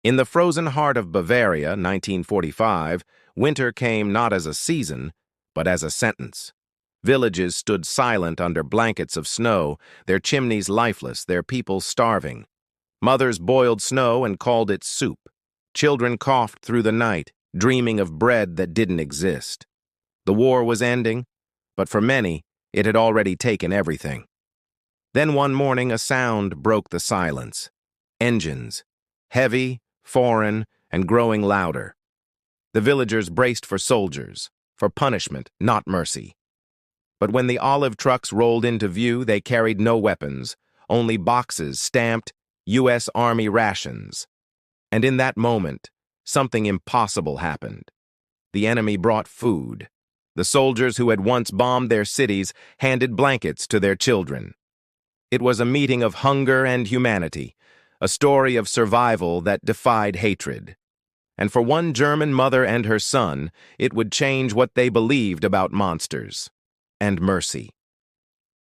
In the frozen heart of Bavaria, 1945, winter came not as a season, but as a sentence. Villages stood silent under blankets of snow, their chimneys lifeless, their people starving. Mothers boiled snow and called it soup. Children coughed through the night, dreaming of bread that didn't exist. The war was ending, but for many, it had already taken everything. Then one morning a sound broke the silence. Engines. Heavy, foreign, and growing louder. The villagers braced for soldiers, for punishment, not mercy. But when the olive trucks rolled into view, they carried no weapons, only boxes stamped U.S. Army rations. And in that moment, something impossible happened. The enemy brought food. The soldiers who had once bombed their cities handed blankets to their children. It was a meeting of hunger and humanity, a story of survival that defied hatred. And for one German mother and her son, it would change what they believed about monsters and mercy.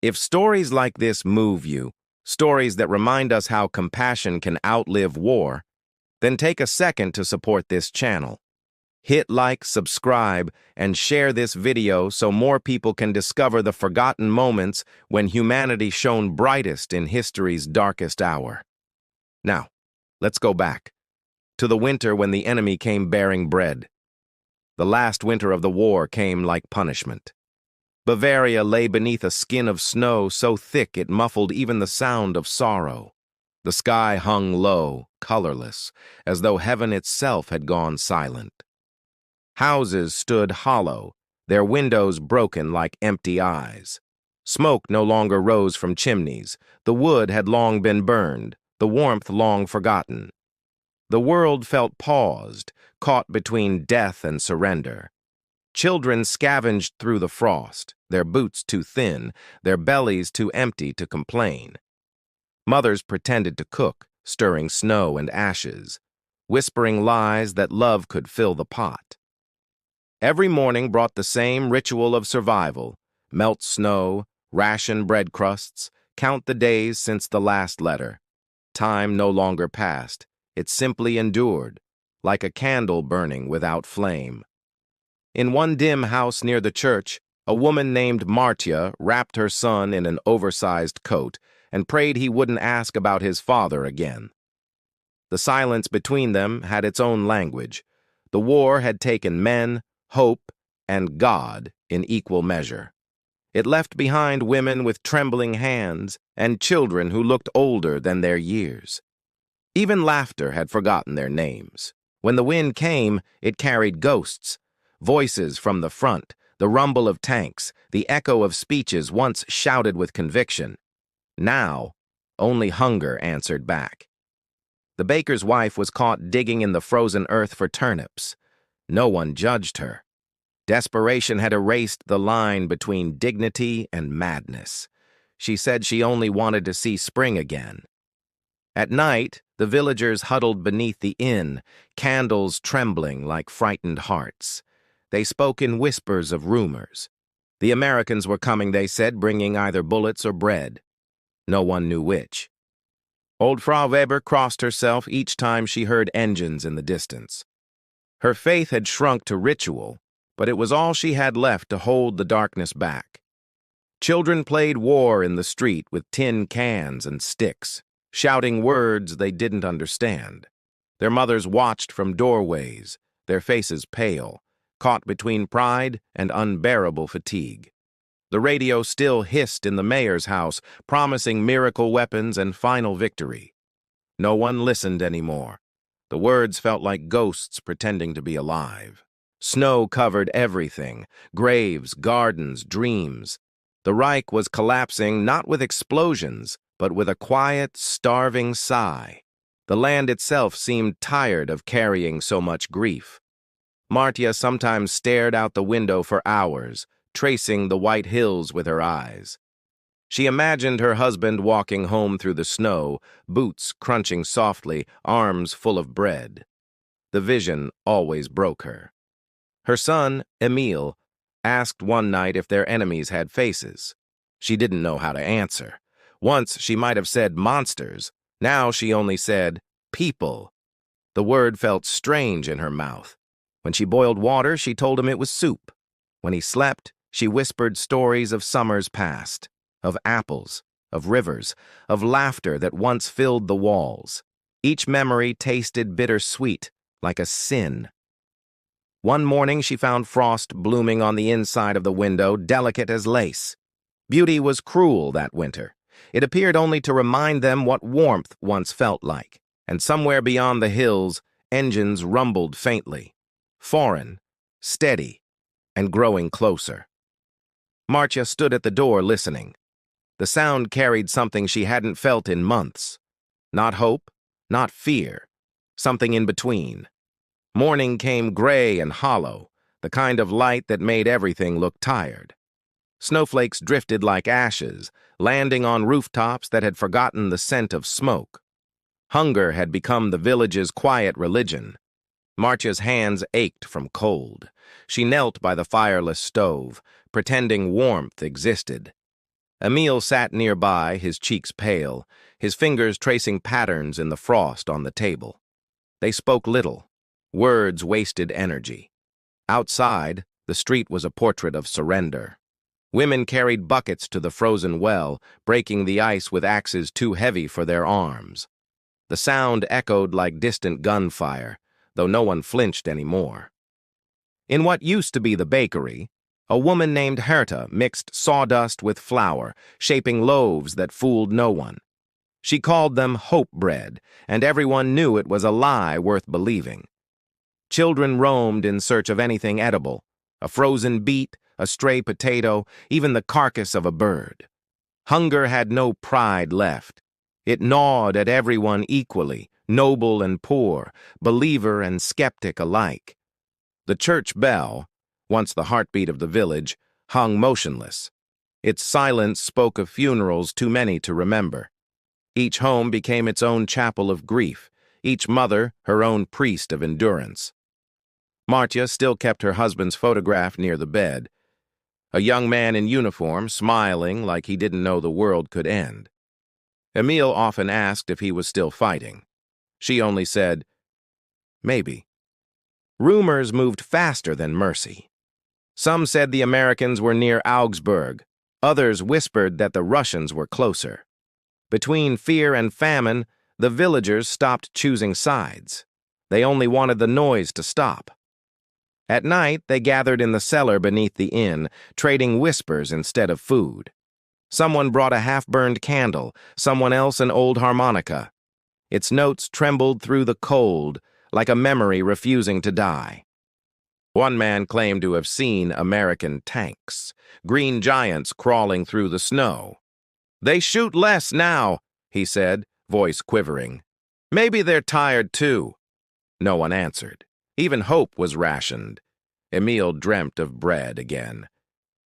If stories like this move you, stories that remind us how compassion can outlive war, then take a second to support this channel. Hit like, subscribe, and share this video so more people can discover the forgotten moments when humanity shone brightest in history's darkest hour. Now, let's go back to the winter when the enemy came bearing bread. The last winter of the war came like punishment. Bavaria lay beneath a skin of snow so thick it muffled even the sound of sorrow. The sky hung low, colorless, as though heaven itself had gone silent. Houses stood hollow, their windows broken like empty eyes. Smoke no longer rose from chimneys. The wood had long been burned, the warmth long forgotten. The world felt paused, caught between death and surrender. Children scavenged through the frost, their boots too thin, their bellies too empty to complain. Mothers pretended to cook, stirring snow and ashes, whispering lies that love could fill the pot. Every morning brought the same ritual of survival: melt snow, ration bread crusts, count the days since the last letter. Time no longer passed, it simply endured, like a candle burning without flame. In one dim house near the church, a woman named Martia wrapped her son in an oversized coat and prayed he wouldn't ask about his father again. The silence between them had its own language. The war had taken men, hope, and God in equal measure. It left behind women with trembling hands and children who looked older than their years. Even laughter had forgotten their names. When the wind came, it carried ghosts, voices from the front, the rumble of tanks, the echo of speeches once shouted with conviction. Now, only hunger answered back. The baker's wife was caught digging in the frozen earth for turnips. No one judged her. Desperation had erased the line between dignity and madness. She said she only wanted to see spring again. At night, the villagers huddled beneath the inn, candles trembling like frightened hearts. They spoke in whispers of rumors. The Americans were coming, they said, bringing either bullets or bread. No one knew which. Old Frau Weber crossed herself each time she heard engines in the distance. Her faith had shrunk to ritual, but it was all she had left to hold the darkness back. Children played war in the street with tin cans and sticks, shouting words they didn't understand. Their mothers watched from doorways, their faces pale, caught between pride and unbearable fatigue. The radio still hissed in the mayor's house, promising miracle weapons and final victory. No one listened anymore. The words felt like ghosts pretending to be alive. Snow covered everything: graves, gardens, dreams. The Reich was collapsing not with explosions, but with a quiet, starving sigh. The land itself seemed tired of carrying so much grief. Martia sometimes stared out the window for hours, tracing the white hills with her eyes. She imagined her husband walking home through the snow, boots crunching softly, arms full of bread. The vision always broke her. Her son, Emil, asked one night if their enemies had faces. She didn't know how to answer. Once she might have said monsters. Now she only said people. The word felt strange in her mouth. When she boiled water, she told him it was soup. When he slept, she whispered stories of summers past, of apples, of rivers, of laughter that once filled the walls. Each memory tasted bittersweet, like a sin. One morning she found frost blooming on the inside of the window, delicate as lace. Beauty was cruel that winter. It appeared only to remind them what warmth once felt like. And somewhere beyond the hills, engines rumbled faintly. Foreign, steady, and growing closer. Marcia stood at the door listening. The sound carried something she hadn't felt in months. Not hope, not fear. Something in between. Morning came gray and hollow, the kind of light that made everything look tired. Snowflakes drifted like ashes, landing on rooftops that had forgotten the scent of smoke. Hunger had become the village's quiet religion. Marcia's hands ached from cold. She knelt by the fireless stove, pretending warmth existed. Emil sat nearby, his cheeks pale, his fingers tracing patterns in the frost on the table. They spoke little. Words wasted energy. Outside, the street was a portrait of surrender. Women carried buckets to the frozen well, breaking the ice with axes too heavy for their arms. The sound echoed like distant gunfire, though no one flinched anymore. In what used to be the bakery, a woman named Herta mixed sawdust with flour, shaping loaves that fooled no one. She called them hope bread, and everyone knew it was a lie worth believing. Children roamed in search of anything edible, a frozen beet, a stray potato, even the carcass of a bird. Hunger had no pride left. It gnawed at everyone equally, noble and poor, believer and skeptic alike. The church bell, once the heartbeat of the village, hung motionless. Its silence spoke of funerals too many to remember. Each home became its own chapel of grief, each mother her own priest of endurance. Marcia still kept her husband's photograph near the bed. A young man in uniform, smiling like he didn't know the world could end. Emil often asked if he was still fighting. She only said, "Maybe." Rumors moved faster than mercy. Some said the Americans were near Augsburg. Others whispered that the Russians were closer. Between fear and famine, the villagers stopped choosing sides. They only wanted the noise to stop. At night, they gathered in the cellar beneath the inn, trading whispers instead of food. Someone brought a half-burned candle, someone else an old harmonica. Its notes trembled through the cold, like a memory refusing to die. One man claimed to have seen American tanks, green giants crawling through the snow. "They shoot less now," he said, voice quivering. "Maybe they're tired too." No one answered. Even hope was rationed. Emil dreamt of bread again.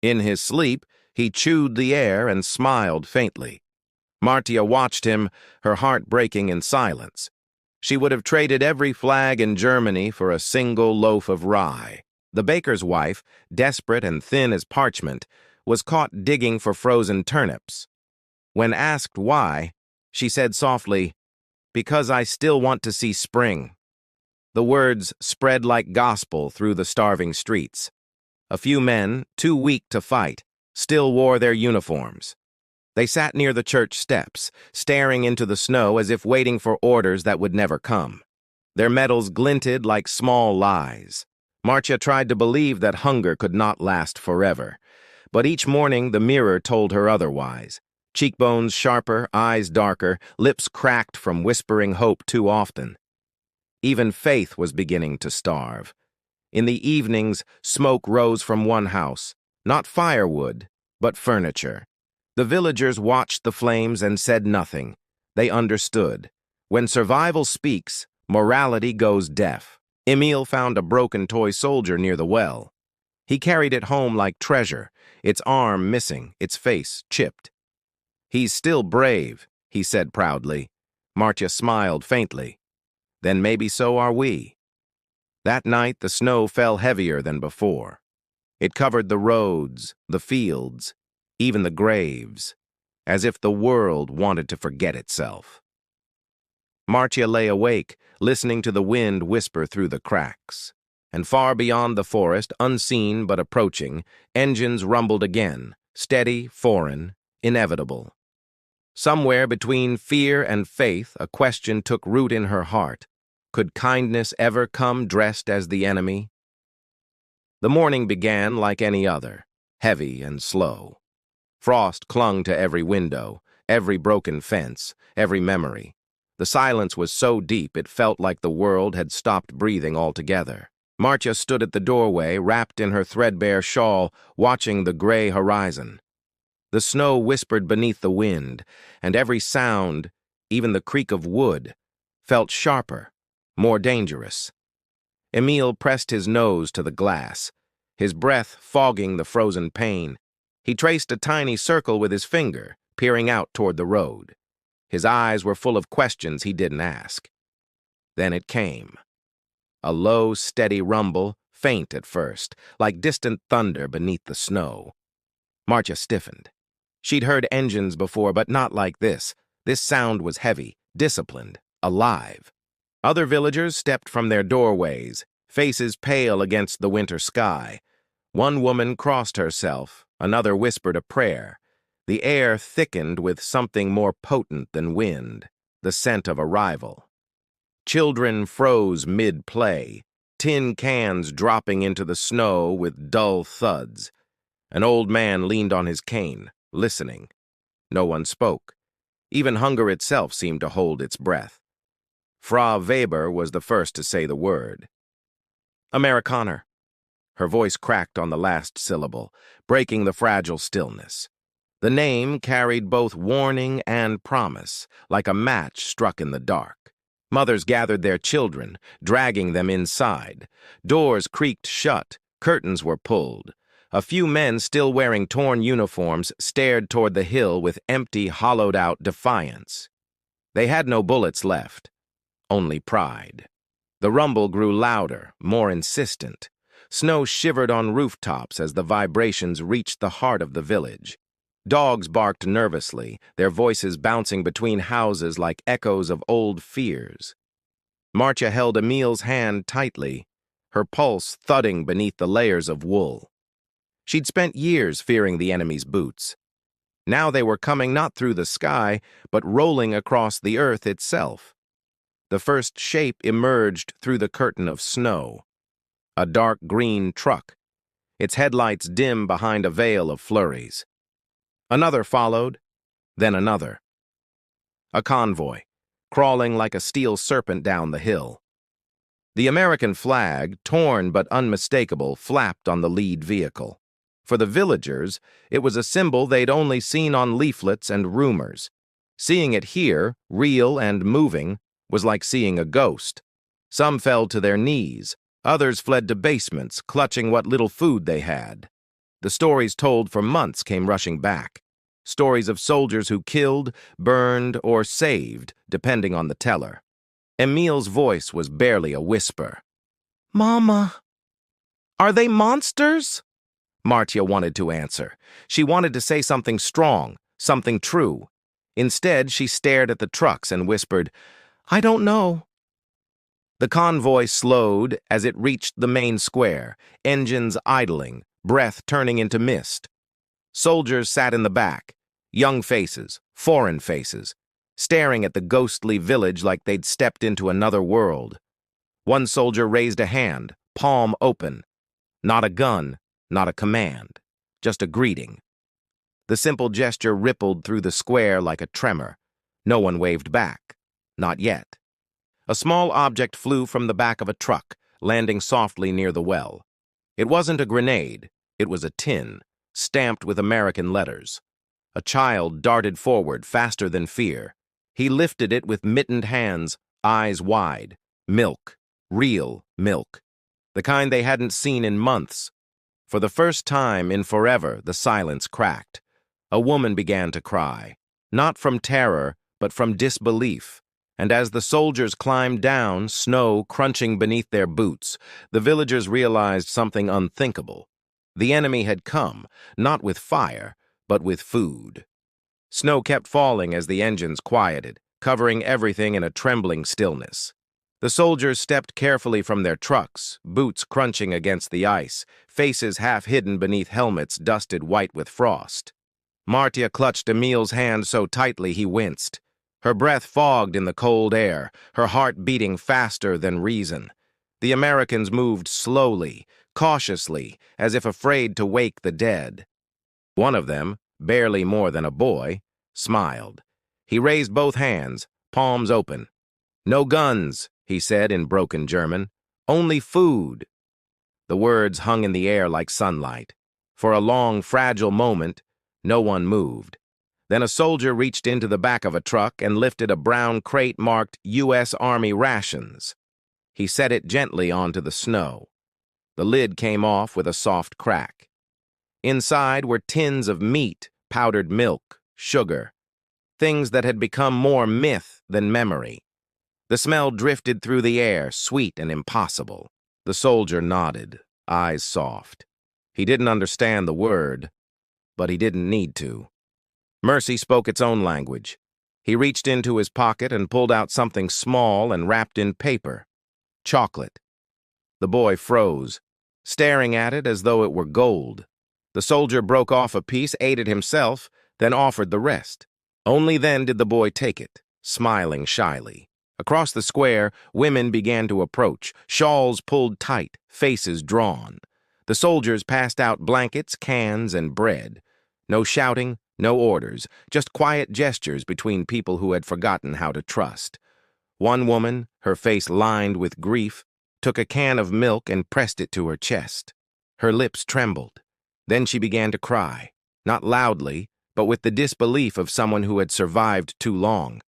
In his sleep, he chewed the air and smiled faintly. Marcia watched him, her heart breaking in silence. She would have traded every flag in Germany for a single loaf of rye. The baker's wife, desperate and thin as parchment, was caught digging for frozen turnips. When asked why, she said softly, "Because I still want to see spring." The words spread like gospel through the starving streets. A few men, too weak to fight, still wore their uniforms. They sat near the church steps, staring into the snow as if waiting for orders that would never come. Their medals glinted like small lies. Marcia tried to believe that hunger could not last forever, but each morning the mirror told her otherwise. Cheekbones sharper, eyes darker, lips cracked from whispering hope too often. Even faith was beginning to starve. In the evenings, smoke rose from one house, not firewood, but furniture. The villagers watched the flames and said nothing. They understood. When survival speaks, morality goes deaf. Emil found a broken toy soldier near the well. He carried it home like treasure, its arm missing, its face chipped. "He's still brave," he said proudly. Marcia smiled faintly. "Then maybe so are we." That night, the snow fell heavier than before. It covered the roads, the fields, even the graves, as if the world wanted to forget itself. Marcia lay awake, listening to the wind whisper through the cracks. And far beyond the forest, unseen but approaching, engines rumbled again, steady, foreign, inevitable. Somewhere between fear and faith, a question took root in her heart. Could kindness ever come dressed as the enemy? The morning began like any other, heavy and slow. Frost clung to every window, every broken fence, every memory. The silence was so deep it felt like the world had stopped breathing altogether. Marcia stood at the doorway, wrapped in her threadbare shawl, watching the gray horizon. The snow whispered beneath the wind, and every sound, even the creak of wood, felt sharper, more dangerous. Emil pressed his nose to the glass, his breath fogging the frozen pane. He traced a tiny circle with his finger, peering out toward the road. His eyes were full of questions he didn't ask. Then it came. A low, steady rumble, faint at first, like distant thunder beneath the snow. Marcia stiffened. She'd heard engines before, but not like this. This sound was heavy, disciplined, alive. Other villagers stepped from their doorways, faces pale against the winter sky. One woman crossed herself, another whispered a prayer. The air thickened with something more potent than wind, the scent of arrival. Children froze mid-play, tin cans dropping into the snow with dull thuds. An old man leaned on his cane, listening. No one spoke. Even hunger itself seemed to hold its breath. Frau Weber was the first to say the word. Amerikaner. Her voice cracked on the last syllable, breaking the fragile stillness. The name carried both warning and promise, like a match struck in the dark. Mothers gathered their children, dragging them inside. Doors creaked shut, curtains were pulled. A few men still wearing torn uniforms stared toward the hill with empty, hollowed-out defiance. They had no bullets left, only pride. The rumble grew louder, more insistent. Snow shivered on rooftops as the vibrations reached the heart of the village. Dogs barked nervously, their voices bouncing between houses like echoes of old fears. Marcia held Emil's hand tightly, her pulse thudding beneath the layers of wool. She'd spent years fearing the enemy's boots. Now they were coming not through the sky, but rolling across the earth itself. The first shape emerged through the curtain of snow. A dark green truck, its headlights dim behind a veil of flurries. Another followed, then another. A convoy, crawling like a steel serpent down the hill. The American flag, torn but unmistakable, flapped on the lead vehicle. For the villagers, it was a symbol they'd only seen on leaflets and rumors. Seeing it here, real and moving, was like seeing a ghost. Some fell to their knees, others fled to basements, clutching what little food they had. The stories told for months came rushing back. Stories of soldiers who killed, burned, or saved, depending on the teller. Emil's voice was barely a whisper. "Mama, are they monsters?" Marcia wanted to answer. She wanted to say something strong, something true. Instead, she stared at the trucks and whispered, "I don't know." The convoy slowed as it reached the main square, engines idling, breath turning into mist. Soldiers sat in the back, young faces, foreign faces, staring at the ghostly village like they'd stepped into another world. One soldier raised a hand, palm open. Not a gun, not a command, just a greeting. The simple gesture rippled through the square like a tremor. No one waved back. Not yet. A small object flew from the back of a truck, landing softly near the well. It wasn't a grenade. It was a tin, stamped with American letters. A child darted forward, faster than fear. He lifted it with mittened hands, eyes wide. Milk. Real milk. The kind they hadn't seen in months. For the first time in forever, the silence cracked. A woman began to cry. Not from terror, but from disbelief. And as the soldiers climbed down, snow crunching beneath their boots, the villagers realized something unthinkable. The enemy had come, not with fire, but with food. Snow kept falling as the engines quieted, covering everything in a trembling stillness. The soldiers stepped carefully from their trucks, boots crunching against the ice, faces half hidden beneath helmets dusted white with frost. Martia clutched Emil's hand so tightly he winced. Her breath fogged in the cold air, her heart beating faster than reason. The Americans moved slowly, cautiously, as if afraid to wake the dead. One of them, barely more than a boy, smiled. He raised both hands, palms open. "No guns," he said in broken German. "Only food." The words hung in the air like sunlight. For a long, fragile moment, no one moved. Then a soldier reached into the back of a truck and lifted a brown crate marked U.S. Army Rations. He set it gently onto the snow. The lid came off with a soft crack. Inside were tins of meat, powdered milk, sugar, things that had become more myth than memory. The smell drifted through the air, sweet and impossible. The soldier nodded, eyes soft. He didn't understand the word, but he didn't need to. Mercy spoke its own language. He reached into his pocket and pulled out something small and wrapped in paper. Chocolate. The boy froze, staring at it as though it were gold. The soldier broke off a piece, ate it himself, then offered the rest. Only then did the boy take it, smiling shyly. Across the square, women began to approach, shawls pulled tight, faces drawn. The soldiers passed out blankets, cans, and bread. No shouting, no orders, just quiet gestures between people who had forgotten how to trust. One woman, her face lined with grief, took a can of milk and pressed it to her chest. Her lips trembled. Then she began to cry, not loudly, but with the disbelief of someone who had survived too long.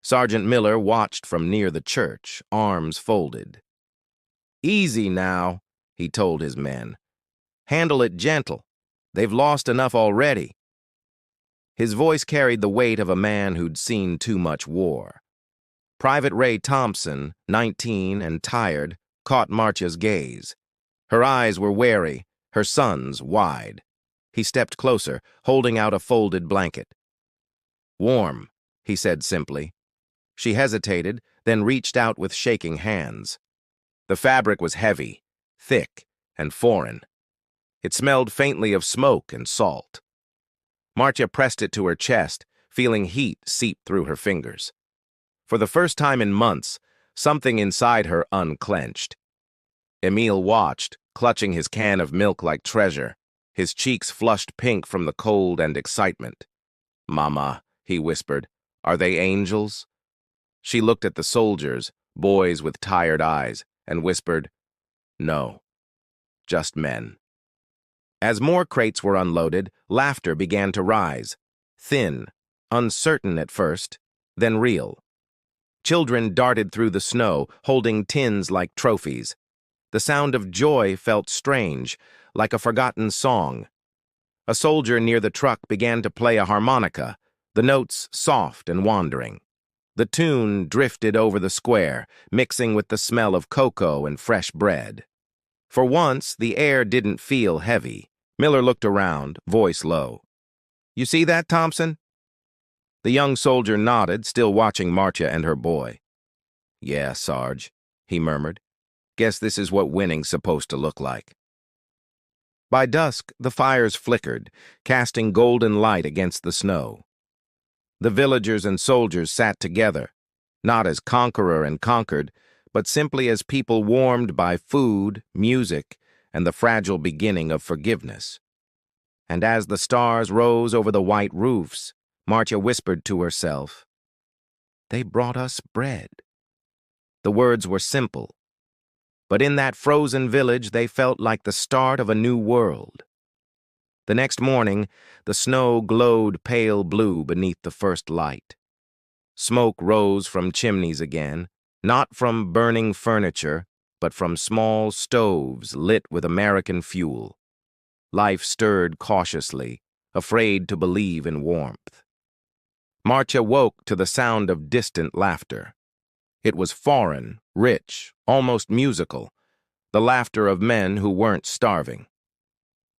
Sergeant Miller watched from near the church, arms folded. "Easy now," he told his men. "Handle it gentle. They've lost enough already." His voice carried the weight of a man who'd seen too much war. Private Ray Thompson, 19 and tired, caught Marcia's gaze. Her eyes were wary, her son's wide. He stepped closer, holding out a folded blanket. "Warm," he said simply. She hesitated, then reached out with shaking hands. The fabric was heavy, thick, and foreign. It smelled faintly of smoke and salt. Marcia pressed it to her chest, feeling heat seep through her fingers. For the first time in months, something inside her unclenched. Emil watched, clutching his can of milk like treasure, his cheeks flushed pink from the cold and excitement. "Mama," he whispered, "are they angels?" She looked at the soldiers, boys with tired eyes, and whispered, "No, just men." As more crates were unloaded, laughter began to rise, thin, uncertain at first, then real. Children darted through the snow, holding tins like trophies. The sound of joy felt strange, like a forgotten song. A soldier near the truck began to play a harmonica, the notes soft and wandering. The tune drifted over the square, mixing with the smell of cocoa and fresh bread. For once, the air didn't feel heavy. Miller looked around, voice low. "You see that, Thompson?" The young soldier nodded, still watching Marcia and her boy. "Yeah, Sarge," he murmured. "Guess this is what winning's supposed to look like." By dusk, the fires flickered, casting golden light against the snow. The villagers and soldiers sat together, not as conqueror and conquered, but simply as people warmed by food, music, and the fragile beginning of forgiveness. And as the stars rose over the white roofs, Marcia whispered to herself, "They brought us bread." The words were simple, but in that frozen village they felt like the start of a new world. The next morning, the snow glowed pale blue beneath the first light. Smoke rose from chimneys again, not from burning furniture, but from small stoves lit with American fuel. Life stirred cautiously, afraid to believe in warmth. Marcia woke to the sound of distant laughter. It was foreign, rich, almost musical, the laughter of men who weren't starving.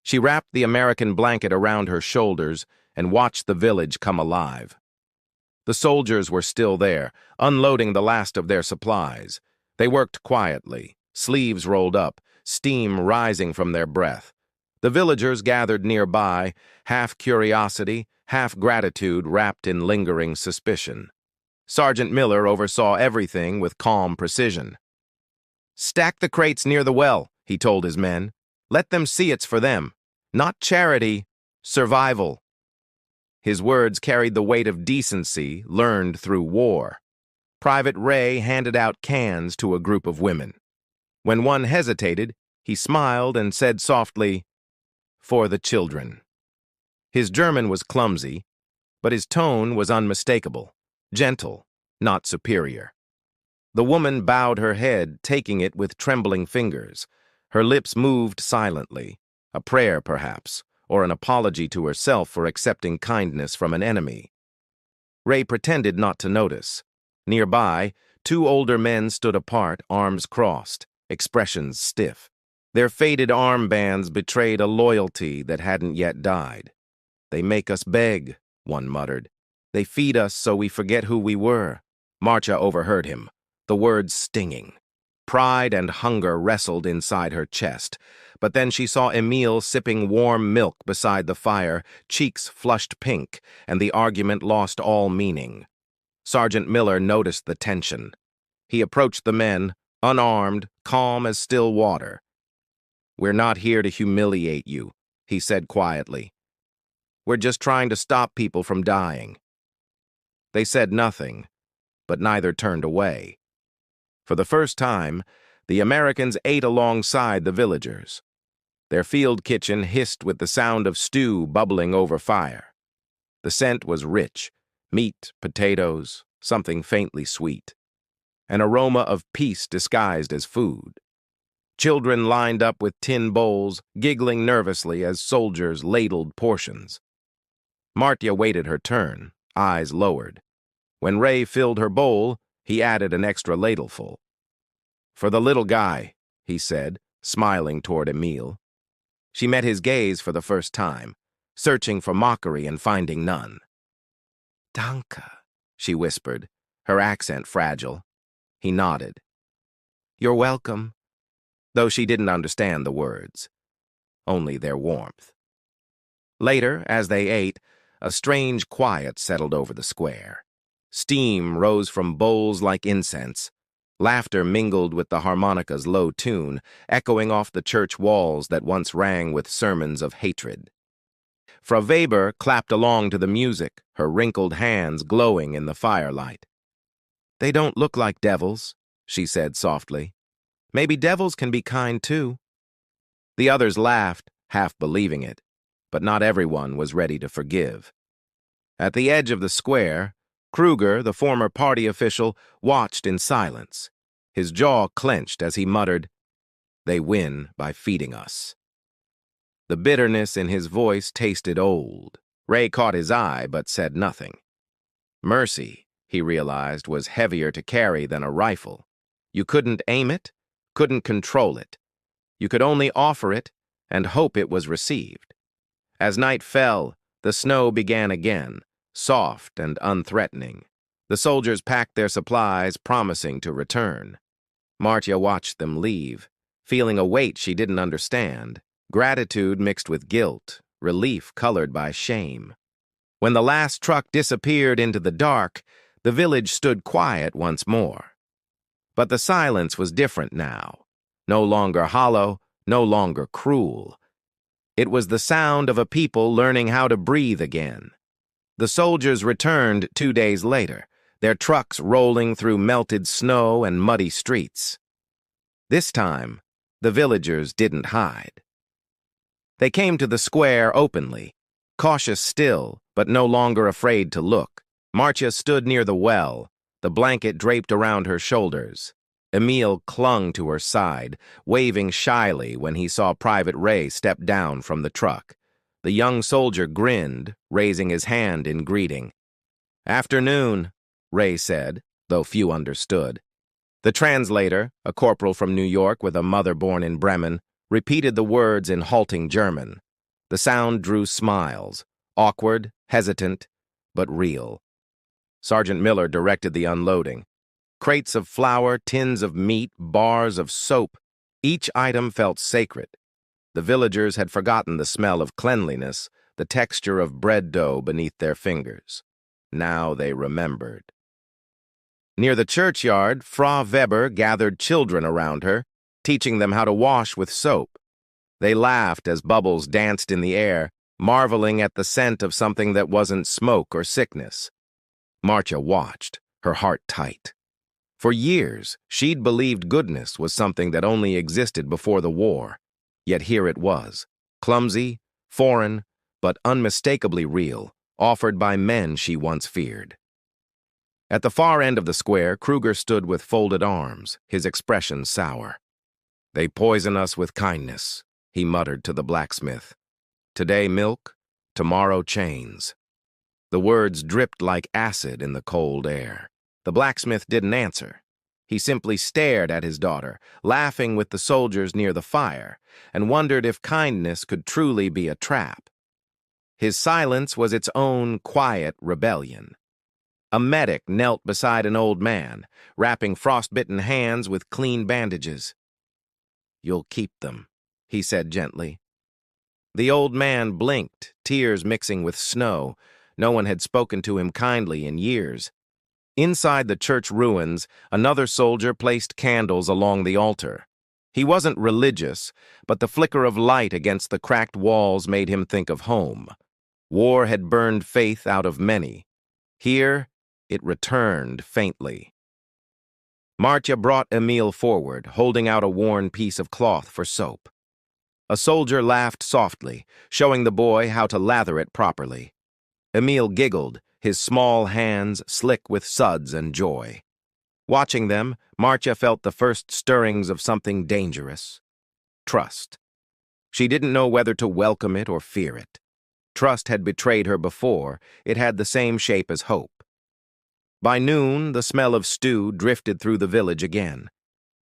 She wrapped the American blanket around her shoulders and watched the village come alive. The soldiers were still there, unloading the last of their supplies. They worked quietly, sleeves rolled up, steam rising from their breath. The villagers gathered nearby, half curiosity, half gratitude wrapped in lingering suspicion. Sergeant Miller oversaw everything with calm precision. "Stack the crates near the well," he told his men. "Let them see it's for them. Not charity, survival." His words carried the weight of decency learned through war. Private Ray handed out cans to a group of women. When one hesitated, he smiled and said softly, "For the children." His German was clumsy, but his tone was unmistakable, gentle, not superior. The woman bowed her head, taking it with trembling fingers. Her lips moved silently, a prayer perhaps, or an apology to herself for accepting kindness from an enemy. Ray pretended not to notice. Nearby, two older men stood apart, arms crossed, expressions stiff. Their faded armbands betrayed a loyalty that hadn't yet died. "They make us beg," one muttered. "They feed us so we forget who we were." Marcia overheard him, the words stinging. Pride and hunger wrestled inside her chest, but then she saw Emil sipping warm milk beside the fire, cheeks flushed pink, and the argument lost all meaning. Sergeant Miller noticed the tension. He approached the men, unarmed, calm as still water. "We're not here to humiliate you," he said quietly. "We're just trying to stop people from dying." They said nothing, but neither turned away. For the first time, the Americans ate alongside the villagers. Their field kitchen hissed with the sound of stew bubbling over fire. The scent was rich, meat, potatoes, something faintly sweet. An aroma of peace disguised as food. Children lined up with tin bowls, giggling nervously as soldiers ladled portions. Martia waited her turn, eyes lowered. When Ray filled her bowl, he added an extra ladleful. "For the little guy," he said, smiling toward Emil. She met his gaze for the first time, searching for mockery and finding none. "Danke," she whispered, her accent fragile. He nodded. "You're welcome," though she didn't understand the words, only their warmth. Later, as they ate, a strange quiet settled over the square. Steam rose from bowls like incense. Laughter mingled with the harmonica's low tune, echoing off the church walls that once rang with sermons of hatred. Frau Weber clapped along to the music, her wrinkled hands glowing in the firelight. "They don't look like devils," she said softly. "Maybe devils can be kind too." The others laughed, half believing it, but not everyone was ready to forgive. At the edge of the square, Kruger, the former party official, watched in silence. His jaw clenched as he muttered, "They win by feeding us." The bitterness in his voice tasted old. Ray caught his eye but said nothing. Mercy, he realized, was heavier to carry than a rifle. You couldn't aim it, couldn't control it. You could only offer it and hope it was received. As night fell, the snow began again, soft and unthreatening. The soldiers packed their supplies, promising to return. Martia watched them leave, feeling a weight she didn't understand, gratitude mixed with guilt, relief colored by shame. When the last truck disappeared into the dark, the village stood quiet once more. But the silence was different now, no longer hollow, no longer cruel. It was the sound of a people learning how to breathe again. The soldiers returned 2 days later, their trucks rolling through melted snow and muddy streets. This time, the villagers didn't hide. They came to the square openly, cautious still, but no longer afraid to look. Marcia stood near the well, the blanket draped around her shoulders. Emil clung to her side, waving shyly when he saw Private Ray step down from the truck. The young soldier grinned, raising his hand in greeting. "Afternoon," Ray said, though few understood. The translator, a corporal from New York with a mother born in Bremen, repeated the words in halting German. The sound drew smiles, awkward, hesitant, but real. Sergeant Miller directed the unloading. Crates of flour, tins of meat, bars of soap. Each item felt sacred. The villagers had forgotten the smell of cleanliness, the texture of bread dough beneath their fingers. Now they remembered. Near the churchyard, Frau Weber gathered children around her, teaching them how to wash with soap. They laughed as bubbles danced in the air, marveling at the scent of something that wasn't smoke or sickness. Marcia watched, her heart tight. For years, she'd believed goodness was something that only existed before the war. Yet here it was, clumsy, foreign, but unmistakably real, offered by men she once feared. At the far end of the square, Kruger stood with folded arms, his expression sour. "They poison us with kindness," he muttered to the blacksmith. "Today milk, tomorrow chains." The words dripped like acid in the cold air. The blacksmith didn't answer. He simply stared at his daughter, laughing with the soldiers near the fire, and wondered if kindness could truly be a trap. His silence was its own quiet rebellion. A medic knelt beside an old man, wrapping frostbitten hands with clean bandages. "You'll keep them," he said gently. The old man blinked, tears mixing with snow. No one had spoken to him kindly in years. Inside the church ruins, another soldier placed candles along the altar. He wasn't religious, but the flicker of light against the cracked walls made him think of home. War had burned faith out of many. Here, it returned faintly. Marcia brought Emil forward, holding out a worn piece of cloth for soap. A soldier laughed softly, showing the boy how to lather it properly. Emil giggled, his small hands slick with suds and joy. Watching them, Marcia felt the first stirrings of something dangerous. Trust. She didn't know whether to welcome it or fear it. Trust had betrayed her before. It had the same shape as hope. By noon, the smell of stew drifted through the village again.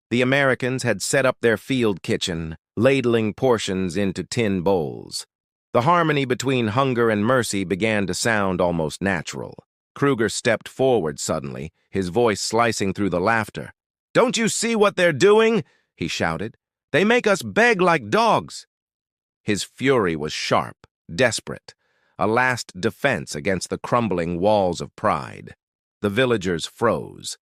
The Americans had set up their field kitchen, ladling portions into tin bowls. The harmony between hunger and mercy began to sound almost natural. Kruger stepped forward suddenly, his voice slicing through the laughter. "Don't you see what they're doing?" he shouted. "They make us beg like dogs." His fury was sharp, desperate, a last defense against the crumbling walls of pride. The villagers froze.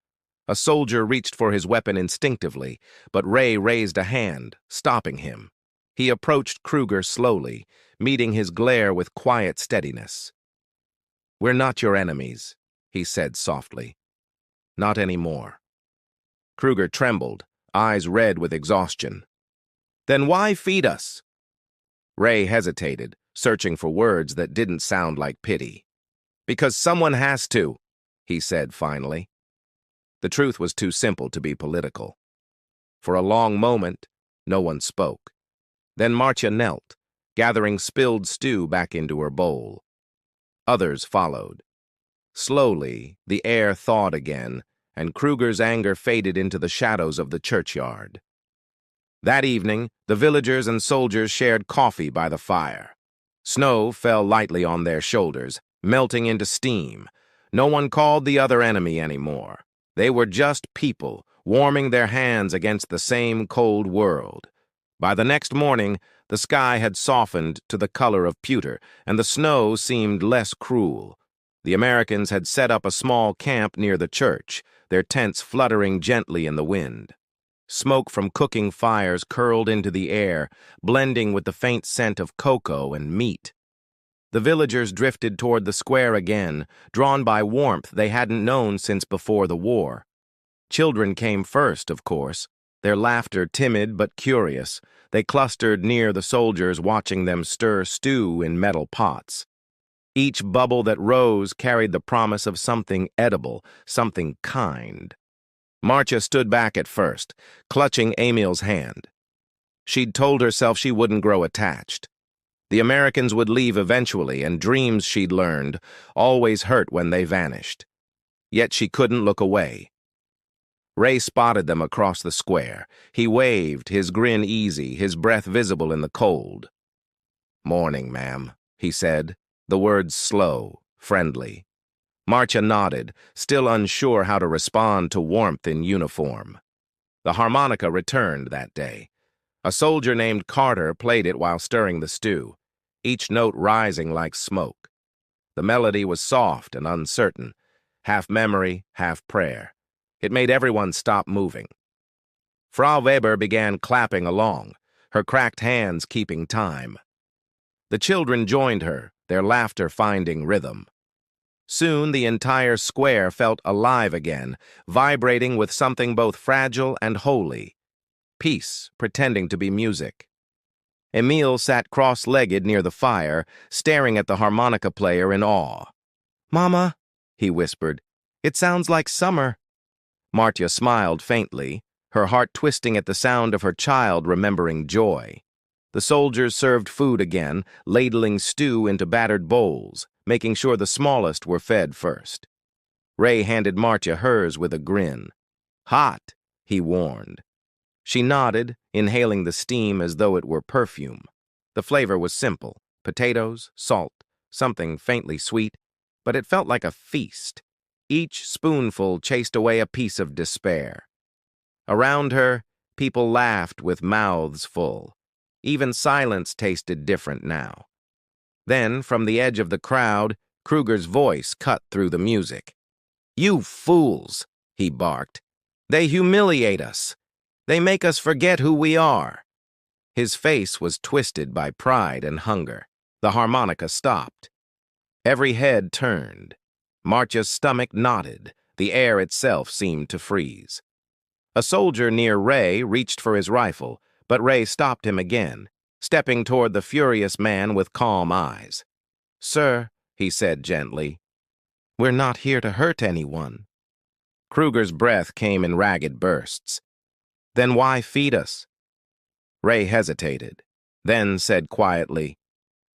A soldier reached for his weapon instinctively, but Ray raised a hand, stopping him. He approached Kruger slowly, meeting his glare with quiet steadiness. "We're not your enemies," he said softly. "Not anymore." Kruger trembled, eyes red with exhaustion. "Then why feed us?" Ray hesitated, searching for words that didn't sound like pity. "Because someone has to," he said finally. The truth was too simple to be political. For a long moment, no one spoke. Then Marcia knelt, gathering spilled stew back into her bowl. Others followed. Slowly, the air thawed again, and Kruger's anger faded into the shadows of the churchyard. That evening, the villagers and soldiers shared coffee by the fire. Snow fell lightly on their shoulders, melting into steam. No one called the other enemy anymore. They were just people, warming their hands against the same cold world. By the next morning, the sky had softened to the color of pewter, and the snow seemed less cruel. The Americans had set up a small camp near the church, their tents fluttering gently in the wind. Smoke from cooking fires curled into the air, blending with the faint scent of cocoa and meat. The villagers drifted toward the square again, drawn by warmth they hadn't known since before the war. Children came first, of course, their laughter timid but curious. They clustered near the soldiers, watching them stir stew in metal pots. Each bubble that rose carried the promise of something edible, something kind. Marcia stood back at first, clutching Emil's hand. She'd told herself she wouldn't grow attached. The Americans would leave eventually, and dreams, she'd learned, always hurt when they vanished. Yet she couldn't look away. Ray spotted them across the square. He waved, his grin easy, his breath visible in the cold. "Morning, ma'am," he said, the words slow, friendly. Marcia nodded, still unsure how to respond to warmth in uniform. The harmonica returned that day. A soldier named Carter played it while stirring the stew, each note rising like smoke. The melody was soft and uncertain, half memory, half prayer. It made everyone stop moving. Frau Weber began clapping along, her cracked hands keeping time. The children joined her, their laughter finding rhythm. Soon the entire square felt alive again, vibrating with something both fragile and holy. Peace pretending to be music. Emil sat cross-legged near the fire, staring at the harmonica player in awe. "Mama," he whispered, "it sounds like summer." Marcia smiled faintly, her heart twisting at the sound of her child remembering joy. The soldiers served food again, ladling stew into battered bowls, making sure the smallest were fed first. Ray handed Marcia hers with a grin. "Hot," he warned. She nodded, inhaling the steam as though it were perfume. The flavor was simple: potatoes, salt, something faintly sweet, but it felt like a feast. Each spoonful chased away a piece of despair. Around her, people laughed with mouths full. Even silence tasted different now. Then, from the edge of the crowd, Kruger's voice cut through the music. "You fools," he barked. "They humiliate us. They make us forget who we are." His face was twisted by pride and hunger. The harmonica stopped. Every head turned. Marcia's stomach knotted. The air itself seemed to freeze. A soldier near Ray reached for his rifle, but Ray stopped him again, stepping toward the furious man with calm eyes. "Sir," he said gently, "we're not here to hurt anyone." Kruger's breath came in ragged bursts. "Then why feed us?" Ray hesitated, then said quietly,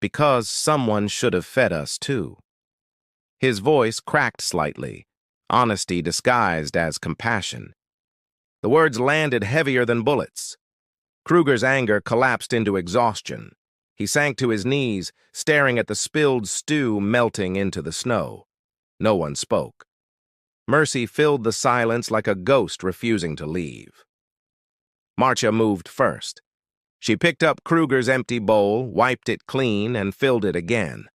"Because someone should have fed us too." His voice cracked slightly, honesty disguised as compassion. The words landed heavier than bullets. Kruger's anger collapsed into exhaustion. He sank to his knees, staring at the spilled stew melting into the snow. No one spoke. Mercy filled the silence like a ghost refusing to leave. Marcia moved first. She picked up Kruger's empty bowl, wiped it clean, and filled it again.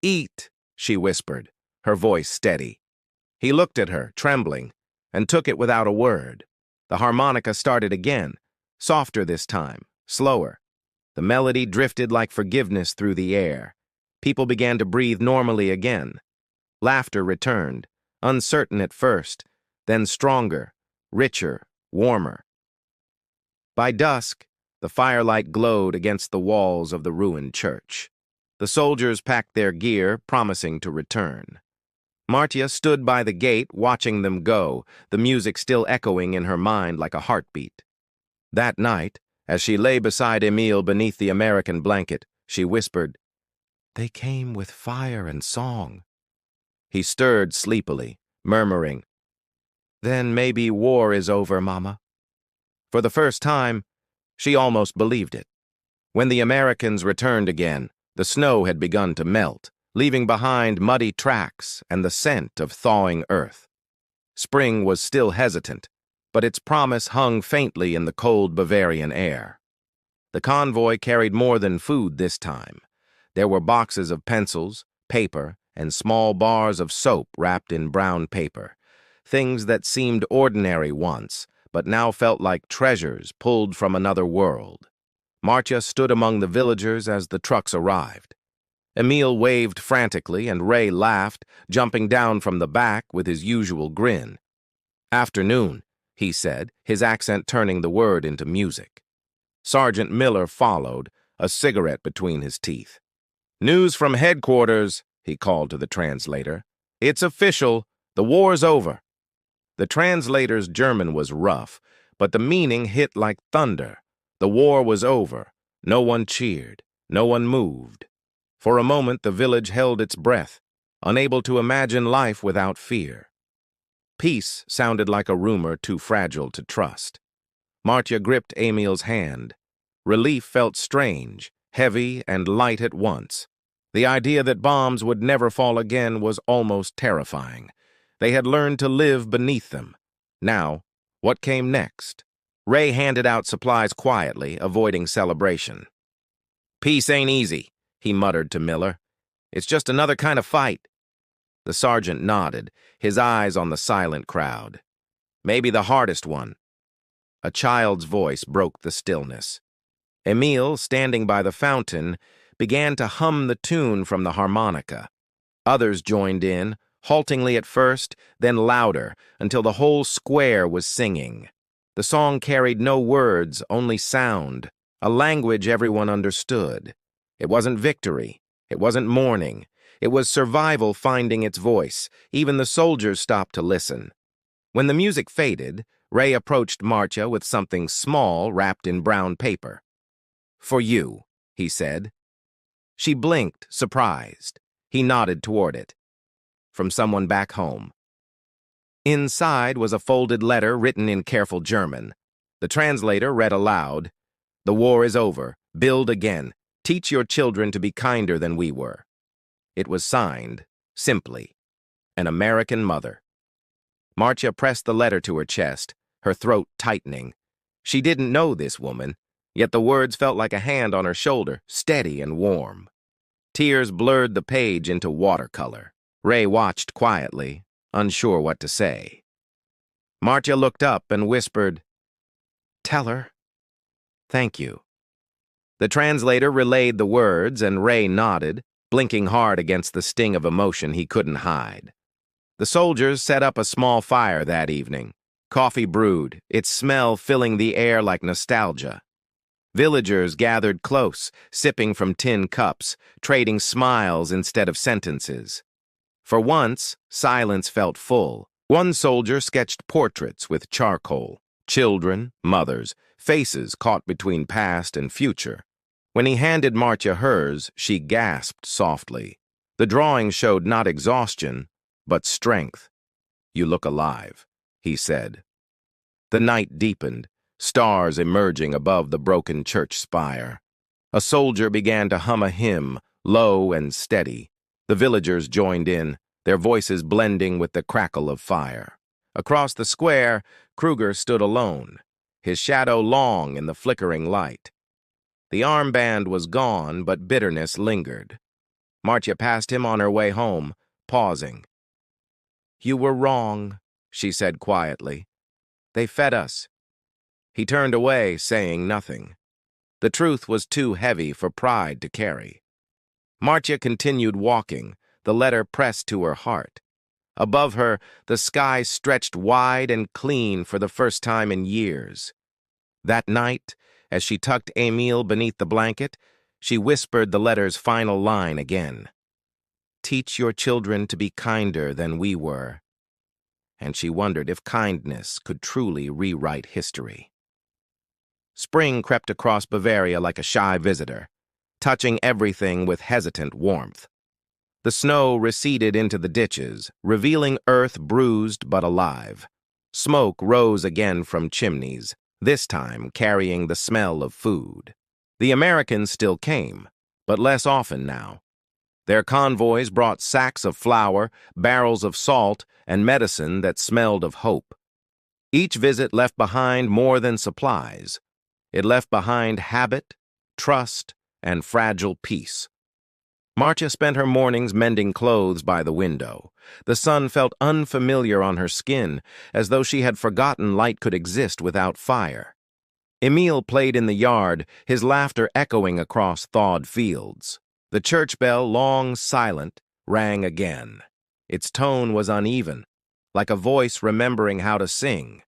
"Eat," she whispered, her voice steady. He looked at her, trembling, and took it without a word. The harmonica started again, softer this time, slower. The melody drifted like forgiveness through the air. People began to breathe normally again. Laughter returned, uncertain at first, then stronger, richer, warmer. By dusk, the firelight glowed against the walls of the ruined church. The soldiers packed their gear, promising to return. Marcia stood by the gate, watching them go, the music still echoing in her mind like a heartbeat. That night, as she lay beside Emil beneath the American blanket, she whispered, "They came with fire and song." He stirred sleepily, murmuring, "Then maybe war is over, Mama." For the first time, she almost believed it. When the Americans returned again, the snow had begun to melt, leaving behind muddy tracks and the scent of thawing earth. Spring was still hesitant, but its promise hung faintly in the cold Bavarian air. The convoy carried more than food this time. There were boxes of pencils, paper, and small bars of soap wrapped in brown paper, things that seemed ordinary once, but now felt like treasures pulled from another world. Marcia stood among the villagers as the trucks arrived. Emil waved frantically, and Ray laughed, jumping down from the back with his usual grin. "Afternoon," he said, his accent turning the word into music. Sergeant Miller followed, a cigarette between his teeth. "News from headquarters," he called to the translator. "It's official. The war's over." The translator's German was rough, but the meaning hit like thunder. The war was over. No one cheered. No one moved. For a moment, the village held its breath, unable to imagine life without fear. Peace sounded like a rumor too fragile to trust. Marcia gripped Emil's hand. Relief felt strange, heavy and light at once. The idea that bombs would never fall again was almost terrifying. They had learned to live beneath them. Now, what came next? Ray handed out supplies quietly, avoiding celebration. "Peace ain't easy," he muttered to Miller. "It's just another kind of fight." The sergeant nodded, his eyes on the silent crowd. "Maybe the hardest one." A child's voice broke the stillness. Emile, standing by the fountain, began to hum the tune from the harmonica. Others joined in, haltingly at first, then louder, until the whole square was singing. The song carried no words, only sound, a language everyone understood. It wasn't victory. It wasn't mourning. It was survival finding its voice. Even the soldiers stopped to listen. When the music faded, Ray approached Marcia with something small wrapped in brown paper. "For you," he said. She blinked, surprised. He nodded toward it. "From someone back home." Inside was a folded letter written in careful German. The translator read aloud, "The war is over. Build again. Teach your children to be kinder than we were." It was signed, simply, "An American Mother." Marcia pressed the letter to her chest, her throat tightening. She didn't know this woman, yet the words felt like a hand on her shoulder, steady and warm. Tears blurred the page into watercolor. Ray watched quietly, unsure what to say. Marcia looked up and whispered, "Tell her, thank you." The translator relayed the words, and Ray nodded, blinking hard against the sting of emotion he couldn't hide. The soldiers set up a small fire that evening. Coffee brewed, its smell filling the air like nostalgia. Villagers gathered close, sipping from tin cups, trading smiles instead of sentences. For once, silence felt full. One soldier sketched portraits with charcoal. Children, mothers, faces caught between past and future. When he handed Marcia hers, she gasped softly. The drawing showed not exhaustion, but strength. "You look alive," he said. The night deepened, stars emerging above the broken church spire. A soldier began to hum a hymn, low and steady. The villagers joined in, their voices blending with the crackle of fire. Across the square, Kruger stood alone, his shadow long in the flickering light. The armband was gone, but bitterness lingered. Marcia passed him on her way home, pausing. "You were wrong," she said quietly. "They fed us." He turned away, saying nothing. The truth was too heavy for pride to carry. Marcia continued walking, the letter pressed to her heart. Above her, the sky stretched wide and clean for the first time in years. That night, as she tucked Emile beneath the blanket, she whispered the letter's final line again. "Teach your children to be kinder than we were." And she wondered if kindness could truly rewrite history. Spring crept across Bavaria like a shy visitor, touching everything with hesitant warmth. The snow receded into the ditches, revealing earth bruised but alive. Smoke rose again from chimneys, this time carrying the smell of food. The Americans still came, but less often now. Their convoys brought sacks of flour, barrels of salt, and medicine that smelled of hope. Each visit left behind more than supplies. It left behind habit, trust, and fragile peace. Marcia spent her mornings mending clothes by the window. The sun felt unfamiliar on her skin, as though she had forgotten light could exist without fire. Emile played in the yard, his laughter echoing across thawed fields. The church bell, long silent, rang again. Its tone was uneven, like a voice remembering how to sing.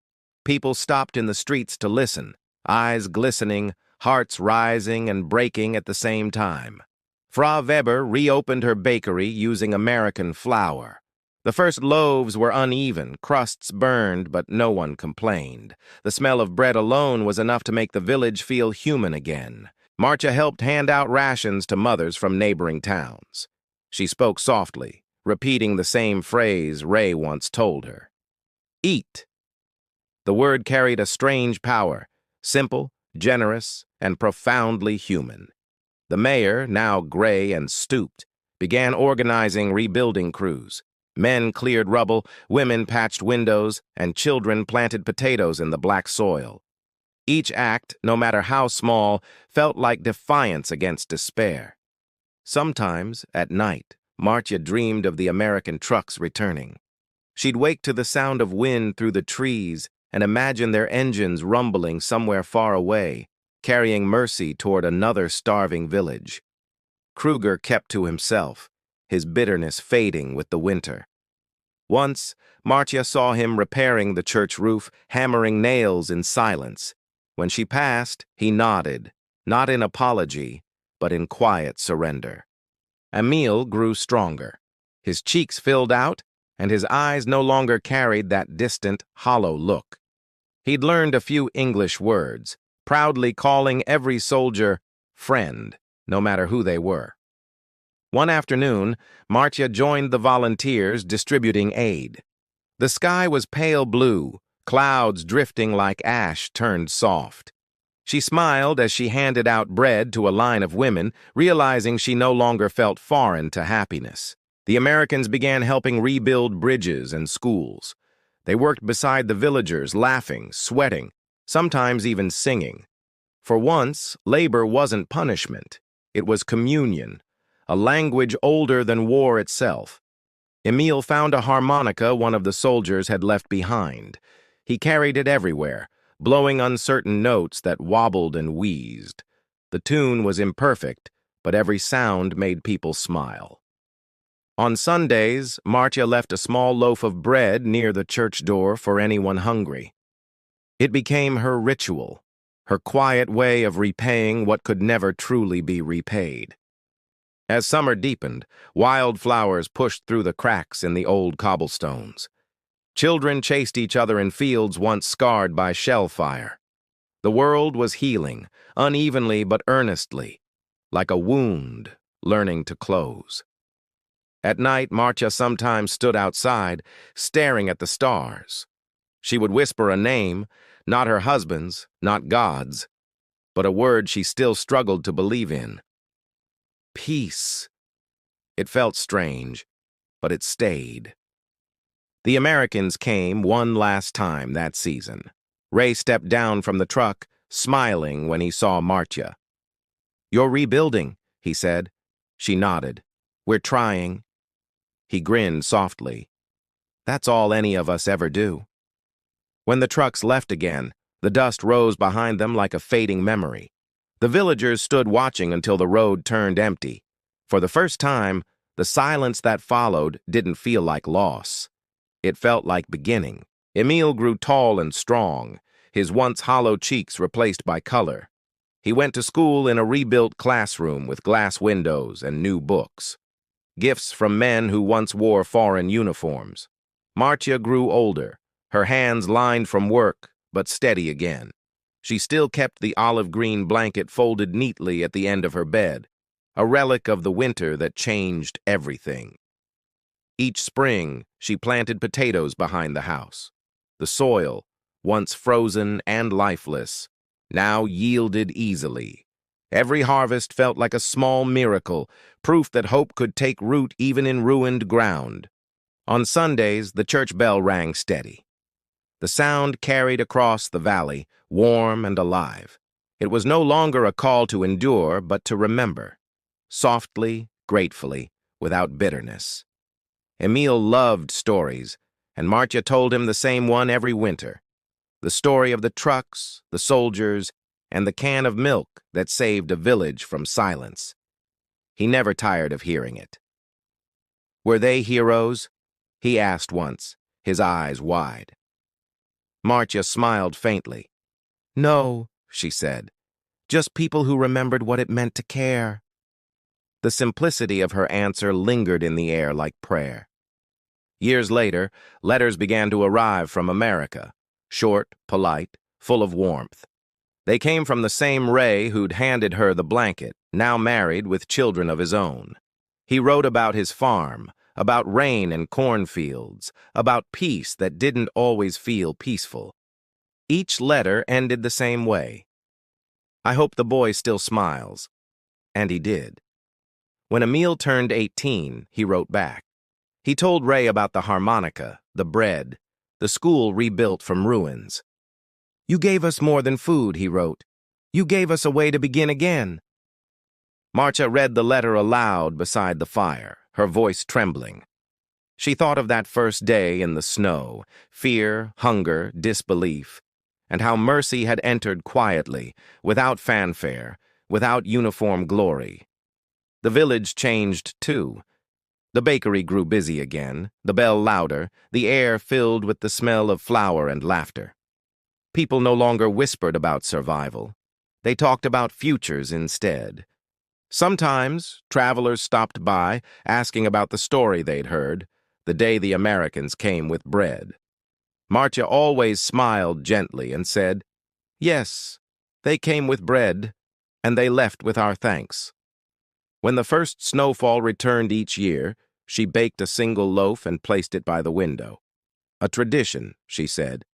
People stopped in the streets to listen, eyes glistening, hearts rising and breaking at the same time. Frau Weber reopened her bakery using American flour. The first loaves were uneven, crusts burned, but no one complained. The smell of bread alone was enough to make the village feel human again. Marcia helped hand out rations to mothers from neighboring towns. She spoke softly, repeating the same phrase Ray once told her. "Eat." The word carried a strange power, simple, generous, and profoundly human. The mayor, now gray and stooped, began organizing rebuilding crews. Men cleared rubble, women patched windows, and children planted potatoes in the black soil. Each act, no matter how small, felt like defiance against despair. Sometimes, at night, Marcia dreamed of the American trucks returning. She'd wake to the sound of wind through the trees and imagine their engines rumbling somewhere far away, carrying mercy toward another starving village. Kruger kept to himself, his bitterness fading with the winter. Once, Marcia saw him repairing the church roof, hammering nails in silence. When she passed, he nodded, not in apology, but in quiet surrender. Emil grew stronger. His cheeks filled out, and his eyes no longer carried that distant, hollow look. He'd learned a few English words, proudly calling every soldier friend, no matter who they were. One afternoon, Marcia joined the volunteers distributing aid. The sky was pale blue, clouds drifting like ash turned soft. She smiled as she handed out bread to a line of women, realizing she no longer felt foreign to happiness. The Americans began helping rebuild bridges and schools. They worked beside the villagers, laughing, sweating, sometimes even singing. For once, labor wasn't punishment. It was communion, a language older than war itself. Emil found a harmonica one of the soldiers had left behind. He carried it everywhere, blowing uncertain notes that wobbled and wheezed. The tune was imperfect, but every sound made people smile. On Sundays, Marcia left a small loaf of bread near the church door for anyone hungry. It became her ritual, her quiet way of repaying what could never truly be repaid. As summer deepened, wildflowers pushed through the cracks in the old cobblestones. Children chased each other in fields once scarred by shell fire. The world was healing, unevenly but earnestly, like a wound learning to close. At night, Marcia sometimes stood outside, staring at the stars. She would whisper a name, not her husband's, not God's, but a word she still struggled to believe in. Peace. It felt strange, but it stayed. The Americans came one last time that season. Ray stepped down from the truck, smiling when he saw Marcia. "You're rebuilding," he said. She nodded. "We're trying." He grinned softly. "That's all any of us ever do." When the trucks left again, the dust rose behind them like a fading memory. The villagers stood watching until the road turned empty. For the first time, the silence that followed didn't feel like loss. It felt like beginning. Emil grew tall and strong, his once hollow cheeks replaced by color. He went to school in a rebuilt classroom with glass windows and new books. Gifts from men who once wore foreign uniforms. Marcia grew older, her hands lined from work, but steady again. She still kept the olive-green blanket folded neatly at the end of her bed, a relic of the winter that changed everything. Each spring, she planted potatoes behind the house. The soil, once frozen and lifeless, now yielded easily. Every harvest felt like a small miracle, proof that hope could take root even in ruined ground. On Sundays, the church bell rang steady. The sound carried across the valley, warm and alive. It was no longer a call to endure, but to remember. Softly, gratefully, without bitterness. Emil loved stories, and Marcia told him the same one every winter. The story of the trucks, the soldiers, and the can of milk that saved a village from silence. He never tired of hearing it. "Were they heroes?" he asked once, his eyes wide. Marcia smiled faintly. "No," she said, "just people who remembered what it meant to care." The simplicity of her answer lingered in the air like prayer. Years later, letters began to arrive from America, short, polite, full of warmth. They came from the same Ray who'd handed her the blanket, now married with children of his own. He wrote about his farm, about rain and cornfields, about peace that didn't always feel peaceful. Each letter ended the same way. "I hope the boy still smiles." And he did. When Emil turned 18, he wrote back. He told Ray about the harmonica, the bread, the school rebuilt from ruins. "You gave us more than food," he wrote. "You gave us a way to begin again." Marcia read the letter aloud beside the fire, her voice trembling. She thought of that first day in the snow, fear, hunger, disbelief, and how mercy had entered quietly, without fanfare, without uniform glory. The village changed too. The bakery grew busy again, the bell louder, the air filled with the smell of flour and laughter. People no longer whispered about survival. They talked about futures instead. Sometimes, travelers stopped by, asking about the story they'd heard, the day the Americans came with bread. Marcia always smiled gently and said, "Yes, they came with bread, and they left with our thanks." When the first snowfall returned each year, she baked a single loaf and placed it by the window. A tradition, she said,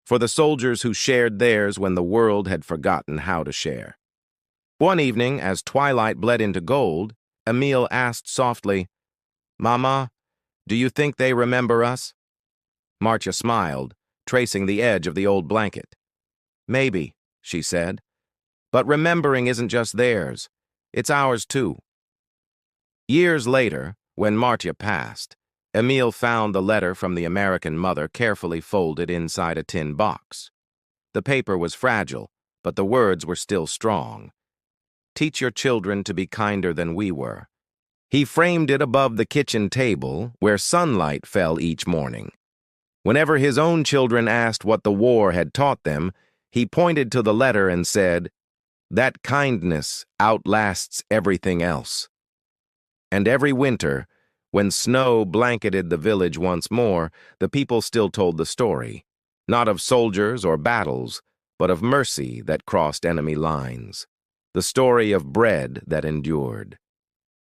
for the soldiers who shared theirs when the world had forgotten how to share. One evening, as twilight bled into gold, Emil asked softly, "Mama, do you think they remember us?" Marcia smiled, tracing the edge of the old blanket. "Maybe," she said, "but remembering isn't just theirs. It's ours too." Years later, when Marcia passed, Emil found the letter from the American mother carefully folded inside a tin box. The paper was fragile, but the words were still strong. "Teach your children to be kinder than we were." He framed it above the kitchen table, where sunlight fell each morning. Whenever his own children asked what the war had taught them, he pointed to the letter and said, "That kindness outlasts everything else." And every winter, when snow blanketed the village once more, the people still told the story, not of soldiers or battles, but of mercy that crossed enemy lines, the story of bread that endured.